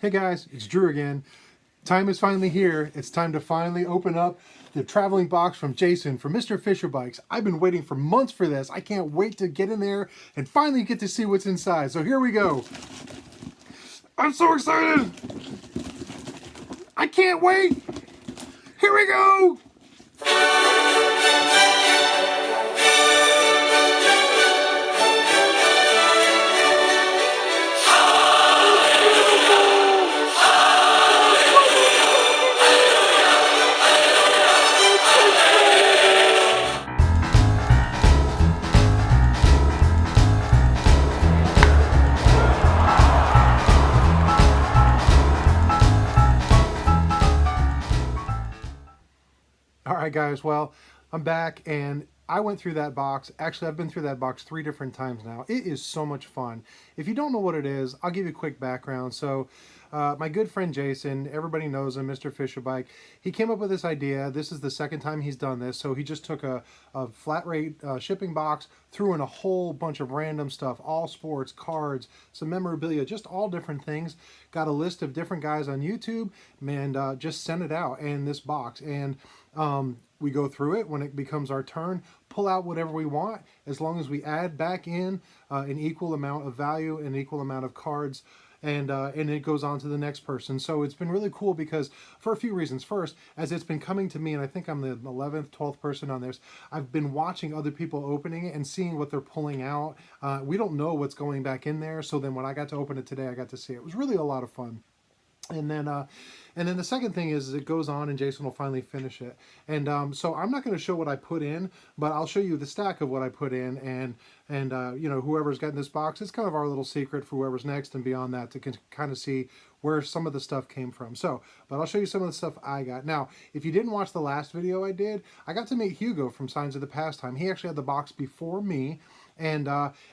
Hey guys, it's Drew again. Time is finally here. It's time to finally open up the traveling box from Jason from Mr. Fisher Bikes. I've been waiting for months for this. I can't wait to get in there and finally get to see what's inside. So here we go. I'm so excited. I can't wait. Here we go. All right, guys. Well, I'm back and I went through that box. Actually, I've been through that box 3 different times now. It is so much fun. If you don't know what it is, I'll give you a quick background. So, my good friend Jason, everybody knows him, Mr. Fisher Bike. He came up with this idea. This is the second time he's done this. So he just took a flat rate shipping box, threw in a whole bunch of random stuff, all sports, cards, some memorabilia, just all different things. Got a list of different guys on YouTube and just sent it out in this box. And we go through it. When it becomes our turn, pull out whatever we want, as long as we add back in an equal amount of value, an equal amount of cards, and it goes on to the next person. So it's been really cool because for a few reasons. First, as it's been coming to me, and I think I'm the 11th, 12th person on this, I've been watching other people opening it and seeing what they're pulling out. We don't know what's going back in there, so then when I got to open it today, I got to see it. It was really a lot of fun. And then the second thing is it goes on and Jason will finally finish it. And so I'm not going to show what I put in, but I'll show you the stack of what I put in. And you know, whoever's gotten this box, it's kind of our little secret for whoever's next and beyond that to kind of see where some of the stuff came from. So, but I'll show you some of the stuff I got. Now, if you didn't watch the last video I did, I got to meet Hugo from Signs of the Pastime. He actually had the box before me. And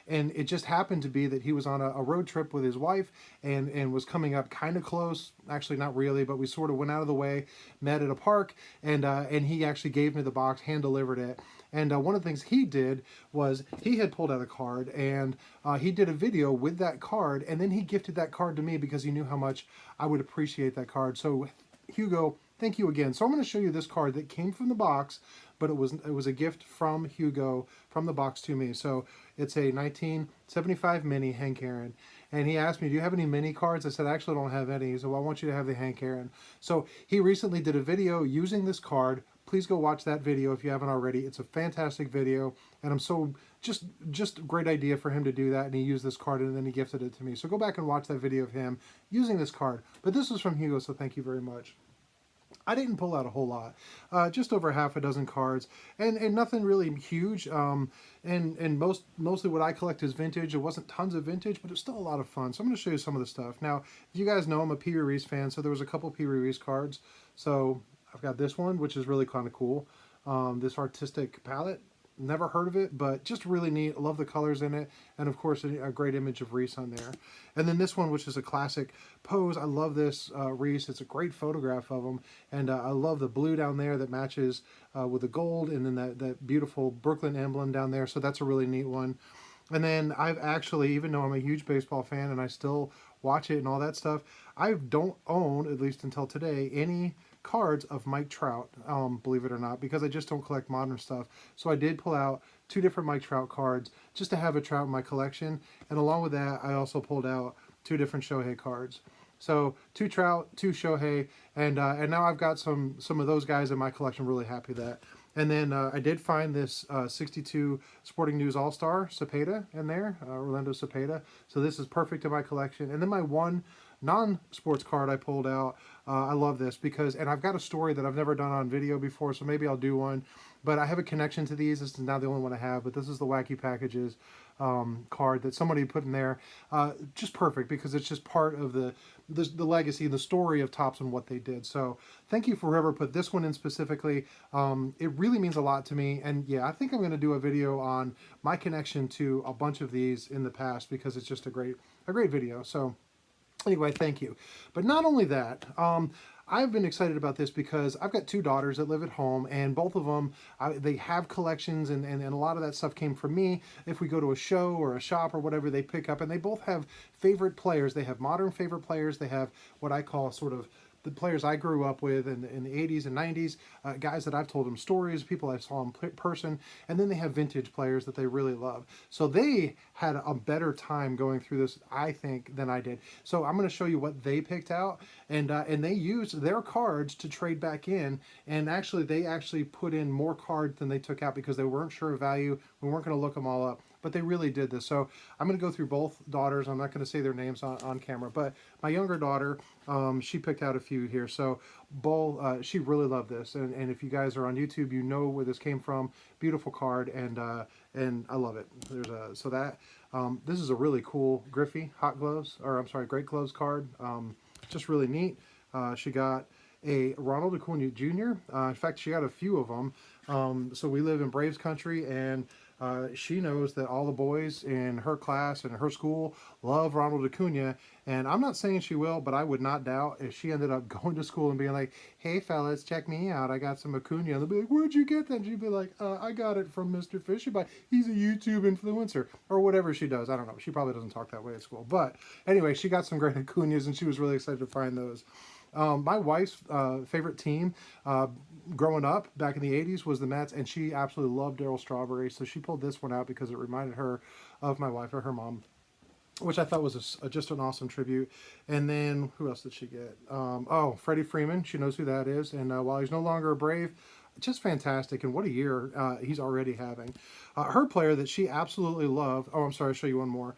it just happened to be that he was on a road trip with his wife and was coming up kind of close. Actually, not really, but we sort of went out of the way, met at a park, and he actually gave me the box, hand delivered it. And one of the things he did was he had pulled out a card and he did a video with that card, and then he gifted that card to me because he knew how much I would appreciate that card. So Hugo, thank you again. So I'm going to show you this card that came from the box, but it was a gift from Hugo from the box to me. So it's a 1975 mini Hank Aaron. And he asked me, do you have any mini cards? I said, I actually don't have any. So I want you to have the Hank Aaron. So he recently did a video using this card. Please go watch that video if you haven't already. It's a fantastic video. And I'm so, just a great idea for him to do that. And he used this card and then he gifted it to me. So go back and watch that video of him using this card. But this was from Hugo, so thank you very much. I didn't pull out a whole lot, just over half a dozen cards, and nothing really huge. And mostly what I collect is vintage. It wasn't tons of vintage, but it was still a lot of fun. So I'm going to show you some of the stuff. Now, you guys know I'm a Pee Wee Reese fan, so there was a couple Pee Wee Reese cards. So I've got this one, which is really kind of cool. This artistic palette. Never heard of it, but just really neat. I love the colors in it, and of course a great image of Reese on there. And then this one, which is a classic pose. I love this Reese. It's a great photograph of him, and I love the blue down there that matches with the gold, and then that beautiful Brooklyn emblem down there. So that's a really neat one. And then I've actually, even though I'm a huge baseball fan and I still watch it and all that stuff, I don't own, at least until today, any cards of Mike Trout, believe it or not, because I just don't collect modern stuff. So I did pull out 2 different Mike Trout cards just to have a Trout in my collection. And along with that, I also pulled out 2 different Shohei cards. So 2 Trout, 2 Shohei, and now I've got some of those guys in my collection. Really happy with that. And then I did find this 62 Sporting News All-Star Cepeda in there, Orlando Cepeda. So this is perfect in my collection. And then my one non-sports card I pulled out. I love this because, and I've got a story that I've never done on video before, so maybe I'll do one. But I have a connection to these. This is not the only one I have, but this is the Wacky Packages card that somebody put in there. Just perfect because it's just part of the legacy, the story of Topps and what they did. So thank you for whoever put this one in specifically. It really means a lot to me. And yeah, I think I'm going to do a video on my connection to a bunch of these in the past because it's just a great video. So anyway, thank you. But not only that, I've been excited about this because I've got two daughters that live at home, and both of them, they have collections, and a lot of that stuff came from me. If we go to a show or a shop or whatever, they pick up, and they both have favorite players. They have modern favorite players. They have what I call sort of the players I grew up with in the 80s and 90s, guys that I've told them stories, people I saw in person, and then they have vintage players that they really love. So they had a better time going through this, I think, than I did. So I'm going to show you what they picked out, and they used their cards to trade back in, and actually they actually put in more cards than they took out because they weren't sure of value. We weren't going to look them all up, but they really did this. So I'm going to go through both daughters. I'm not going to say their names on camera, but my younger daughter, she picked out a few here. So she really loved this, and if you guys are on YouTube, you know where this came from. Beautiful card, and I love it. This is a really cool Griffey Great Gloves card. Just really neat. She got a Ronald Acuna Jr. In fact, she got a few of them. So we live in Braves country, and she knows that all the boys in her class and her school love Ronald Acuna, and I'm not saying she will, but I would not doubt if she ended up going to school and being like, "Hey fellas, check me out, I got some Acuna," and they'll be like, "Where'd you get that?" And she'd be like, "I got it from Mr. Fisher, but he's a YouTube influencer," or whatever she does. I don't know. She probably doesn't talk that way at school, but anyway, she got some great Acunas, and she was really excited to find those. My wife's favorite team growing up back in the 80s was the Mets, and she absolutely loved Darryl Strawberry, so she pulled this one out because it reminded her of my wife or her mom, which I thought was just an awesome tribute. And then, who else did she get? Freddie Freeman. She knows who that is, and while he's no longer a Brave, just fantastic, and what a year he's already having. Her player that she absolutely loved, I'm sorry, I'll show you one more.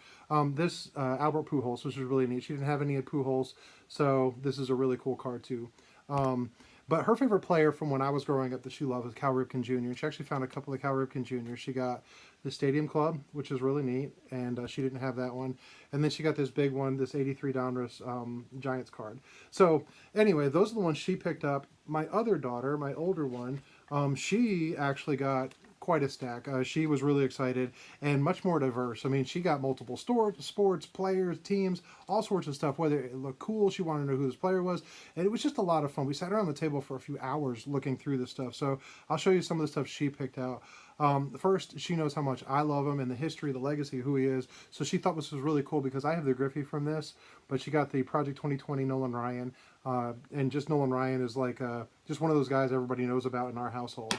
This Albert Pujols, which is really neat. She didn't have any at Pujols, so this is a really cool card too. But her favorite player from when I was growing up that she loved was Cal Ripken Jr. She actually found a couple of Cal Ripken Jr. She got the Stadium Club, which is really neat, and she didn't have that one. And then she got this big one, this 83 Donruss Giants card. So anyway, those are the ones she picked up. My other daughter, my older one, she actually got quite a stack. She was really excited and much more diverse. I mean, she got multiple sports, players, teams, all sorts of stuff. Whether it looked cool, she wanted to know who this player was, and it was just a lot of fun. We sat around the table for a few hours looking through this stuff. So I'll show you some of the stuff she picked out. First, she knows how much I love him and the history, the legacy, who he is. So she thought this was really cool because I have the Griffey from this, but she got the Project 2020 Nolan Ryan, and just Nolan Ryan is like just one of those guys everybody knows about in our household.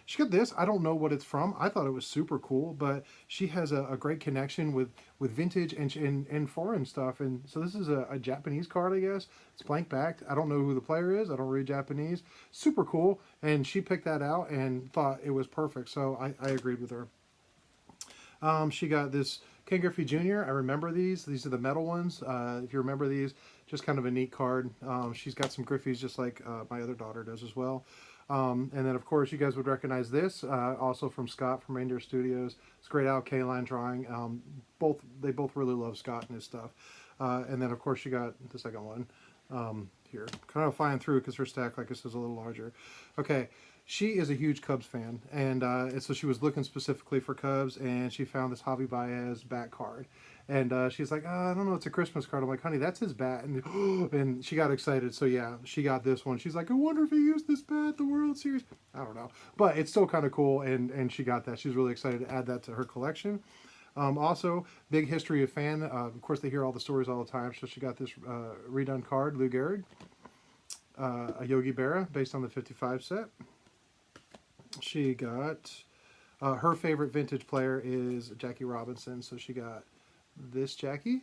She got this. I don't know what it's from. I thought it was super cool, but she has a great connection with vintage and foreign stuff. And so this is a Japanese card, I guess. It's blank backed. I don't know who the player is. I don't read Japanese. Super cool. And she picked that out and thought it was perfect. So I agreed with her. She got this Ken Griffey Jr. I remember these. These are the metal ones. If you remember these, just kind of a neat card. She's got some Griffeys just like my other daughter does as well. And then, of course, you guys would recognize this, also from Scott from Reindeer Studios. It's a great Al Kaline drawing. They both really love Scott and his stuff. And then, of course, you got the second one here. Kind of flying through because her stack, like I said, is a little larger. Okay, she is a huge Cubs fan, and so she was looking specifically for Cubs, and she found this Javi Baez bat card. And she's like, I don't know, it's a Christmas card. I'm like, honey, that's his bat. And, and she got excited. So, yeah, she got this one. She's like, I wonder if he used this bat at the World Series. I don't know. But it's still kind of cool, and she got that. She's really excited to add that to her collection. Also, big history of fan. Of course, they hear all the stories all the time. So she got this redone card, Lou Gehrig, a Yogi Berra based on the 55 set. She got, her favorite vintage player is Jackie Robinson. So she got this Jackie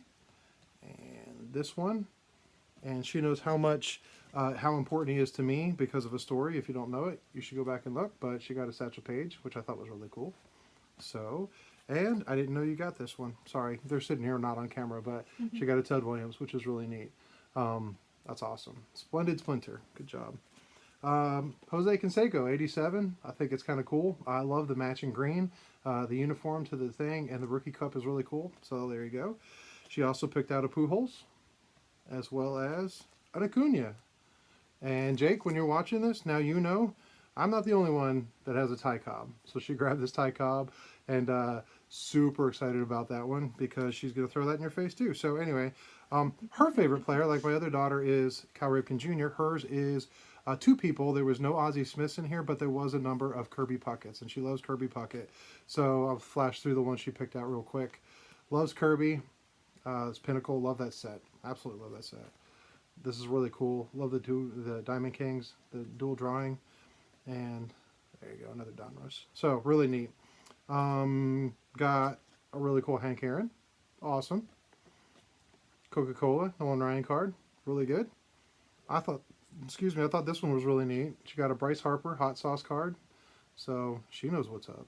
and this one, and she knows how important he is to me because of a story. If you don't know it, you should go back and look. But she got a Satchel Paige, which I thought was really cool. So, and I didn't know you got this one. Sorry, they're sitting here not on camera, but she got a Ted Williams, which is really neat. That's awesome. Splendid Splinter, good job. Jose Canseco, 87. I think it's kind of cool. I love the matching green, the uniform to the thing, and the rookie cup is really cool. So there you go. She also picked out a Pujols, as well as an Acuna. And Jake, when you're watching this, now you know I'm not the only one that has a Ty Cobb. So she grabbed this Ty Cobb, and super excited about that one because she's going to throw that in your face too. So anyway, Her favorite player, like my other daughter, is Cal Ripken Jr. Hers is two people. There was no Ozzie Smiths in here, but there was a number of Kirby Pucketts, and she loves Kirby Puckett. So I'll flash through the ones she picked out real quick. Loves Kirby. It's Pinnacle. Love that set. Absolutely love that set. This is really cool. Love the Diamond Kings, the dual drawing. And there you go, another Donruss. So really neat. Got a really cool Hank Aaron. Awesome. Coca-Cola, Nolan Ryan card. Really good. I thought this one was really neat. She got a Bryce Harper hot sauce card. So she knows what's up.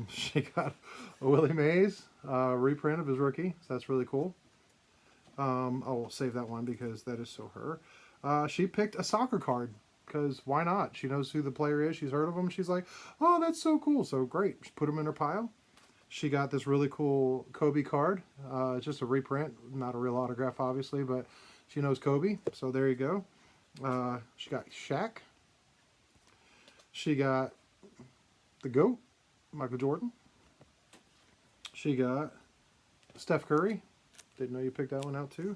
She got a Willie Mays reprint of his rookie. So that's really cool. I'll save that one because that is so her. She picked a soccer card because why not? She knows who the player is. She's heard of him. She's like, oh, that's so cool. So great. She put them in her pile. She got this really cool Kobe card. It's just a reprint, not a real autograph, obviously, but she knows Kobe. So there you go. She got Shaq. She got the GOAT, Michael Jordan. She got Steph Curry. Didn't know you picked that one out too.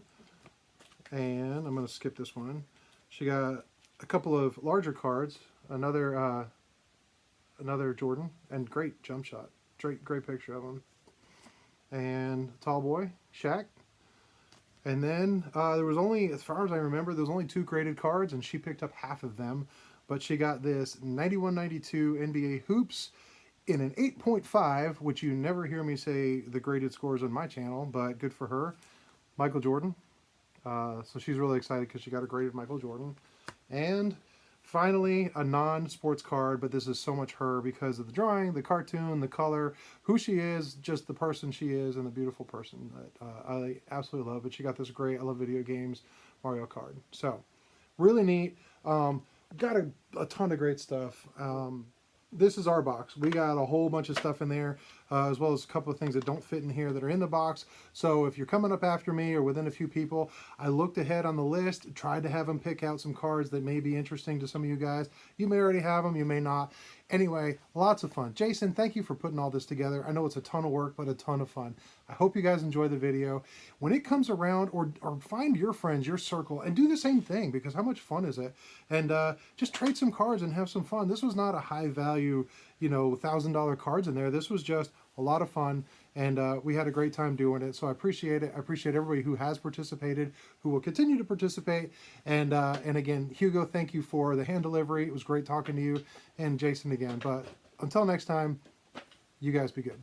And I'm going to skip this one. She got a couple of larger cards. Another Jordan. And great jump shot. Great picture of him. And Tall Boy, Shaq. And then there was only, as far as I remember, there was only 2 graded cards, and she picked up half of them. But she got this 91-92 NBA Hoops in an 8.5, which you never hear me say the graded scores on my channel, but good for her. Michael Jordan. So she's really excited because she got a graded Michael Jordan. And finally, a non-sports card, but this is so much her because of the drawing, the cartoon, the color, who she is, just the person she is, and the beautiful person that I absolutely love. But she got this great, I love video games, Mario card. So, really neat. Got a ton of great stuff. This is our box. We got a whole bunch of stuff in there, as well as a couple of things that don't fit in here that are in the box. So if you're coming up after me or within a few people, I looked ahead on the list, tried to have them pick out some cards that may be interesting to some of you guys. You may already have them, you may not. Anyway, lots of fun. Jason, thank you for putting all this together. I know it's a ton of work, but a ton of fun. I hope you guys enjoy the video. When it comes around, or find your friends, your circle, and do the same thing, because how much fun is it? And just trade some cards and have some fun. This was not a high value, $1,000 cards in there. This was just a lot of fun, and we had a great time doing it. So I appreciate it. I appreciate everybody who has participated, who will continue to participate. And again, Hugo, thank you for the hand delivery. It was great talking to you, and Jason again. But until next time, you guys be good.